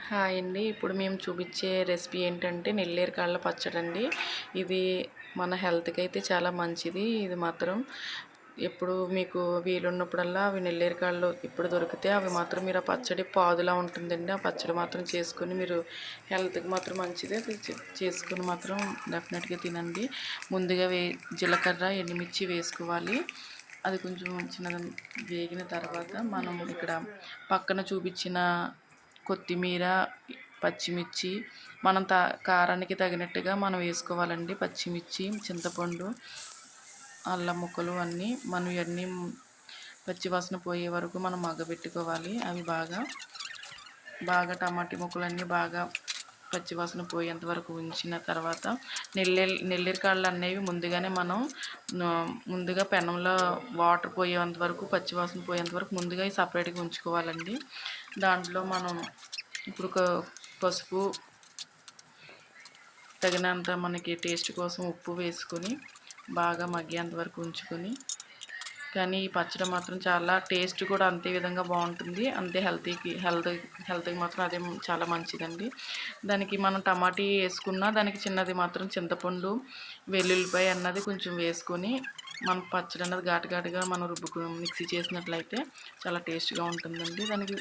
Hi అండి. ఇప్పుడు మేము చూపించే రెసిపీ ఏంటంటే నెల్లేరు కాళ్ళ పచ్చడి అండి. ఇది మన హెల్త్కి అయితే చాలా మంచిది. ఇది మాత్రం ఎప్పుడు మీకు వీలున్నప్పుడల్లా అవి నెల్లేరు కాళ్ళు ఎప్పుడు దొరికితే అవి మాత్రం మీరు ఆ పచ్చడి పాదులా ఉంటుందండి. ఆ పచ్చడి మాత్రం చేసుకొని మీరు హెల్త్కి మాత్రం మంచిది. అది చేసుకొని మాత్రం డెఫినెట్గా తినండి. ముందుగా జీలకర్ర ఎండుమిర్చి వేసుకోవాలి. అది కొంచెం చిన్నగా వేగిన తర్వాత మనం ఇక్కడ పక్కన చూపించిన కొత్తిమీర, పచ్చిమిర్చి మనం కారానికి తగినట్టుగా మనం వేసుకోవాలండి. పచ్చిమిర్చి, చింతపండు, అల్లం ముక్కలు అన్నీ మనం ఇవన్నీ పచ్చివాసన పోయే వరకు మనం మగ్గబెట్టుకోవాలి. అవి బాగా టమాటీ ముక్కలన్నీ బాగా పచ్చివాసన పోయేంత వరకు ఉంచిన తర్వాత నెల్లేరు కాళ్ళు అనేవి ముందుగానే మనం ముందుగా పెనంలో వాటర్ పోయేంత వరకు పచ్చివాసన పోయేంత వరకు ముందుగా సపరేట్గా ఉంచుకోవాలండి. దాంట్లో మనం ఇప్పుడు పసుపు, తగినంత మనకి టేస్ట్ కోసం ఉప్పు వేసుకొని బాగా మగ్గేంత వరకు ఉంచుకొని, కానీ ఈ పచ్చడి మాత్రం చాలా టేస్ట్ కూడా అంతే విధంగా బాగుంటుంది. అంతే హెల్త్కి మాత్రం అదే చాలా మంచిదండి. దానికి మనం టమాటీ వేసుకున్నా దానికి చిన్నది మాత్రం చింతపండు, వెల్లుల్లిపాయ అన్నది కొంచెం వేసుకొని మన పచ్చడి అన్నది ఘాటుగా మనం మిక్సీ చేసినట్లయితే చాలా టేస్ట్గా ఉంటుందండి. దానికి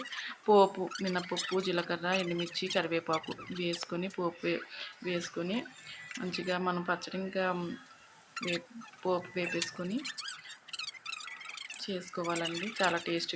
పోపు మినపప్పు, జీలకర్ర, ఎండుమిర్చి, కరివేపాకు వేసుకొని వేసుకొని మంచిగా మనం పచ్చడి ఇంకా పోపు వేపేసుకొని చేసుకోవాలండి. చాలా టేస్ట్